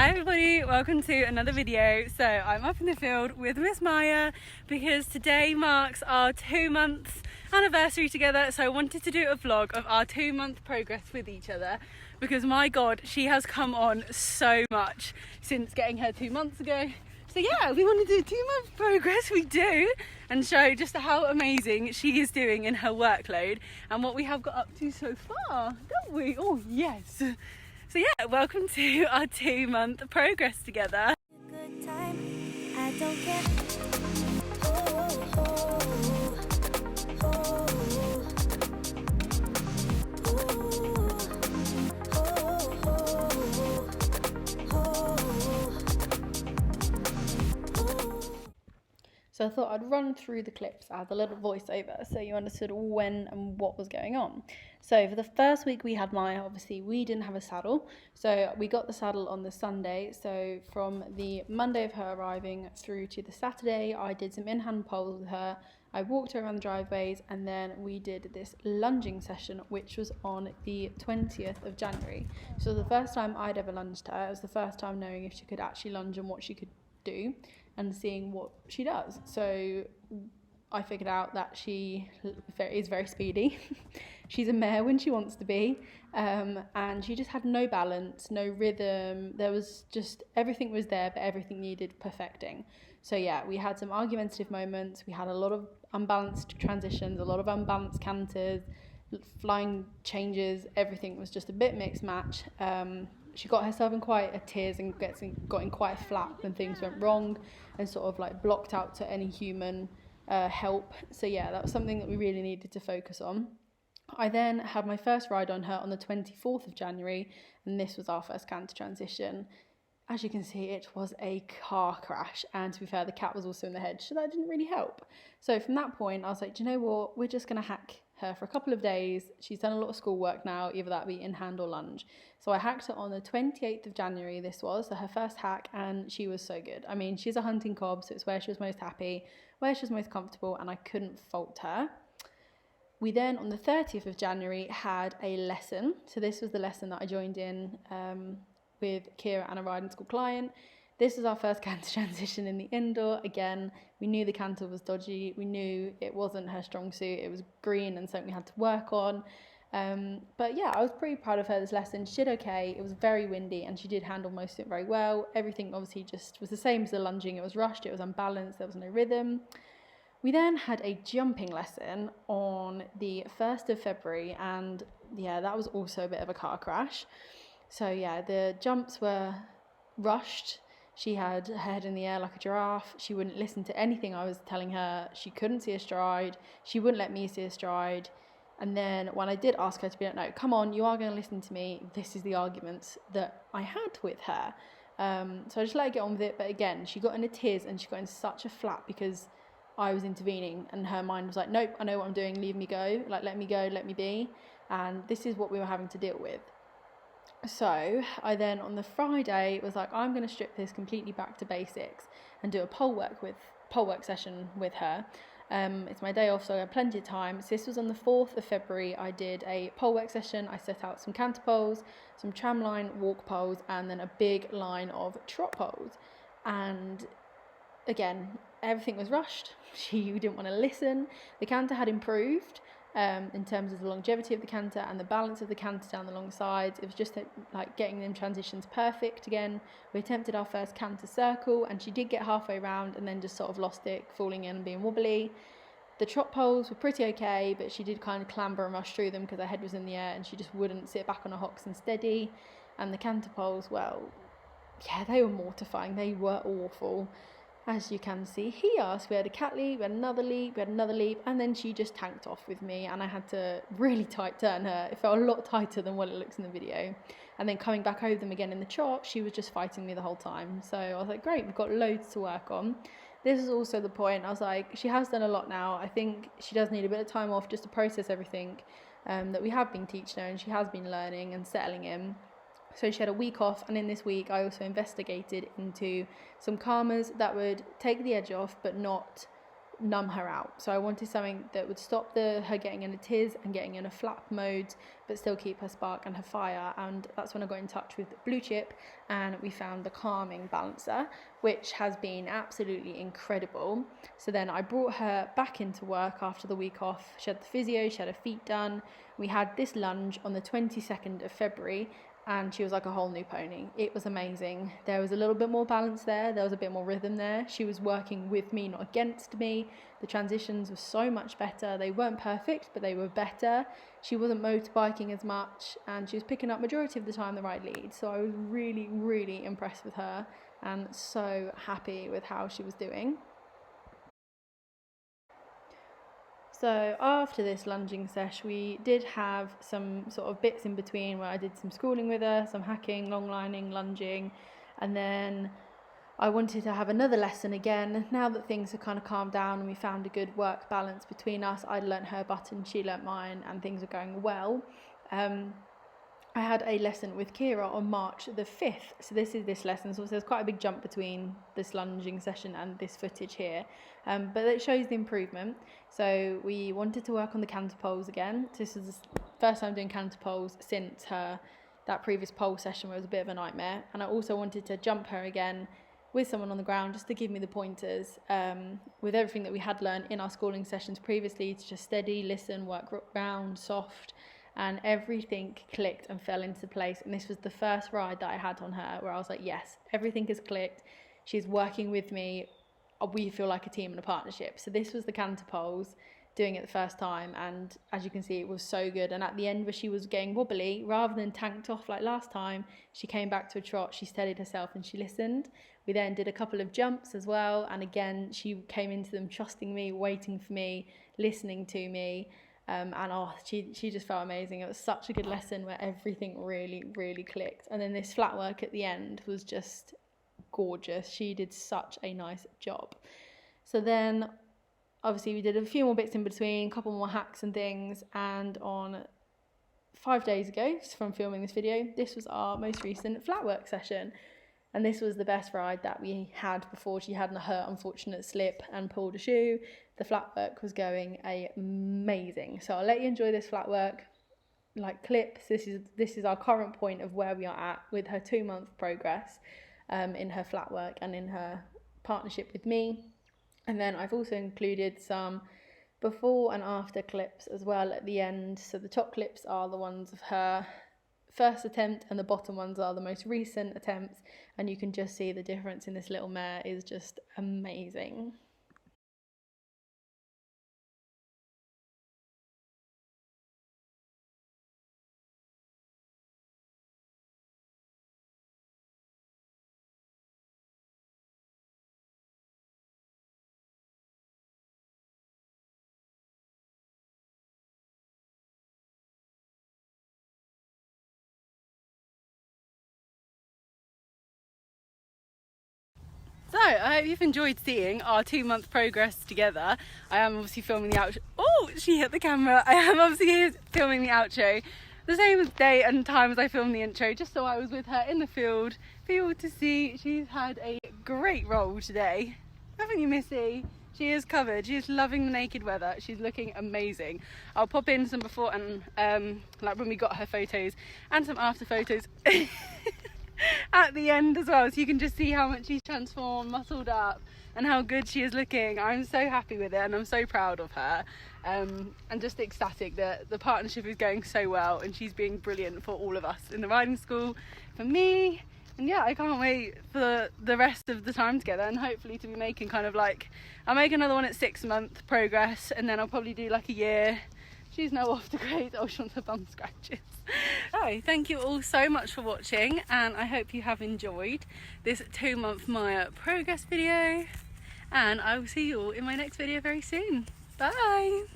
Hi everybody, welcome to another video. So I'm up in the field with Miss Miyah because today marks our 2-month anniversary together. So I wanted to do a vlog of our 2-month progress with each other because my God, she has come on so much since getting her 2 months ago. So yeah, we want to do 2-month progress, we do, and show just how amazing she is doing in her workload and what we have got up to so far, don't we? Oh yes. So yeah, welcome to our 2-month progress together. Good time, I don't care. So I thought I'd run through the clips as a little voiceover so you understood when and what was going on. So for the first week we had Miyah, obviously we didn't have a saddle. So we got the saddle on the Sunday. So from the Monday of her arriving through to the Saturday, I did some in-hand poles with her. I walked her around the driveways and then we did this lunging session, which was on the 20th of January. So the first time I'd ever lunged her, it was the first time knowing if she could actually lunge and what she could do and seeing what she does. So I figured out that she is very speedy. She's a mare when she wants to be, and she just had no balance, no rhythm. There was just, everything was there, but everything needed perfecting. So yeah, we had some argumentative moments. We had a lot of unbalanced transitions, a lot of unbalanced canters, flying changes. Everything was just a bit mixed match. She got herself in quite a tears and got in quite a flap when things went wrong and sort of like blocked out to any human help. So yeah, that was something that we really needed to focus on. I then had my first ride on her on the 24th of January, and this was our first canter transition. As you can see, it was a car crash, and to be fair, the cat was also in the hedge, so that didn't really help. So from that point, I was like, do you know what? We're just going to hack her for a couple of days. She's done a lot of schoolwork now, either that be in hand or lunge. So I hacked her on the 28th of January, this was, so her first hack, and she was so good. I mean, she's a hunting cob, so it's where she was most happy, where she was most comfortable, and I couldn't fault her. We then, on the 30th of January, had a lesson. So this was the lesson that I joined in with Kira and a riding school client. This was our first canter transition in the indoor. Again, we knew the canter was dodgy. We knew it wasn't her strong suit. It was green and something we had to work on. But yeah, I was pretty proud of her this lesson. She did okay. It was very windy and she did handle most of it very well. Everything obviously just was the same as the lunging. It was rushed, it was unbalanced, there was no rhythm. We then had a jumping lesson on the 1st of February, and yeah, that was also a bit of a car crash. So yeah, the jumps were rushed. She had her head in the air like a giraffe. She wouldn't listen to anything I was telling her. She couldn't see a stride. She wouldn't let me see a stride. And then when I did ask her to be like, no, come on, you are going to listen to me. This is the arguments that I had with her. So I just let her get on with it. But again, she got in a tears and she got in such a flap because I was intervening and her mind was like, nope, I know what I'm doing, leave me go, like let me go, let me be. And this is what we were having to deal with. So I then on the Friday was like, I'm going to strip this completely back to basics and do a pole work session with her. It's my day off, so I have plenty of time. So this was on the 4th of February. I did a pole work session. I set out some canter poles, some tram line walk poles, and then a big line of trot poles. And again, everything was rushed. She didn't want to listen. The canter had improved in terms of the longevity of the canter and the balance of the canter down the long sides. It was just like getting them transitions perfect again. We attempted our first canter circle and she did get halfway around and then just sort of lost it, falling in and being wobbly. The trot poles were pretty okay, but she did kind of clamber and rush through them because her head was in the air and she just wouldn't sit back on her hocks and steady. And the canter poles, well, yeah, they were mortifying. They were awful. As you can see here, so we had a cat leap, we had another leap, and then she just tanked off with me and I had to really tight turn her. It felt a lot tighter than what it looks in the video. And then coming back over them again in the trot, she was just fighting me the whole time. So I was like, great, we've got loads to work on. This is also the point. I was like, she has done a lot now. I think she does need a bit of time off just to process everything that we have been teaching her and she has been learning and settling in. So she had a week off, and in this week I also investigated into some calmers that would take the edge off but not numb her out. So I wanted something that would stop her getting in a tiz and getting in a flap mode, but still keep her spark and her fire. And that's when I got in touch with Blue Chip, and we found the calming balancer, which has been absolutely incredible. So then I brought her back into work after the week off. She had the physio, she had her feet done. We had this lunge on the 22nd of February, and she was like a whole new pony. It was amazing. There was a little bit more balance there. There was a bit more rhythm there. She was working with me, not against me. The transitions were so much better. They weren't perfect, but they were better. She wasn't motorbiking as much, and she was picking up majority of the time the right lead. So I was really, really impressed with her and so happy with how she was doing. So after this lunging sesh, we did have some sort of bits in between where I did some schooling with her, some hacking, long lining, lunging, and then I wanted to have another lesson again. Now that things have kind of calmed down and we found a good work balance between us, I'd learnt her button, she learnt mine, and things were going well. I had a lesson with Kira on March the 5th. So this is this lesson. So there's quite a big jump between this lunging session and this footage here. But it shows the improvement. So we wanted to work on the canter poles again. This is the first time doing canter poles since that previous pole session where it was a bit of a nightmare. And I also wanted to jump her again with someone on the ground just to give me the pointers with everything that we had learned in our schooling sessions previously, to just steady, listen, work round, soft, and everything clicked and fell into place. And this was the first ride that I had on her where I was like, yes, everything has clicked. She's working with me. We feel like a team and a partnership. So this was the canter poles, doing it the first time, and as you can see, it was so good. And at the end, where she was getting wobbly, rather than tanked off like last time, she came back to a trot, she steadied herself and she listened. We then did a couple of jumps as well, and again she came into them trusting me, waiting for me, listening to me. She just felt amazing. It was such a good lesson where everything really, really clicked. And then this flat work at the end was just gorgeous. She did such a nice job. So then obviously we did a few more bits in between, a couple more hacks and things, and on 5 days ago from filming this video, this was our most recent flat work session. And this was the best ride that we had before she had her unfortunate slip and pulled a shoe. The flat work was going amazing. So I'll let you enjoy this flat work like clips. This is our current point of where we are at with her 2-month progress in her flat work and in her partnership with me. And then I've also included some before and after clips as well at the end. So the top clips are the ones of her first attempt and the bottom ones are the most recent attempts, and you can just see the difference in this little mare is just amazing. So, I hope you've enjoyed seeing our 2-month progress together. I am obviously filming the outro. Oh, she hit the camera. I am obviously filming the outro the same day and time as I filmed the intro, just so I was with her in the field for you all to see. She's had a great roll today. Haven't you, Missy? She is covered. She is loving the naked weather. She's looking amazing. I'll pop in some before and like when we got her photos and some after photos at the end as well, so you can just see how much she's transformed, muscled up, and how good she is looking. I'm so happy with it and I'm so proud of her, and just ecstatic that the partnership is going so well and she's being brilliant for all of us in the riding school, for me, and yeah, I can't wait for the rest of the time together, and hopefully to be making kind of like, I'll make another one at 6-month progress, and then I'll probably do like a year. She's now off to grade. Oh, she wants her bum scratches. So, thank you all so much for watching, and I hope you have enjoyed this 2-month Miyah progress video, and I will see you all in my next video very soon. Bye!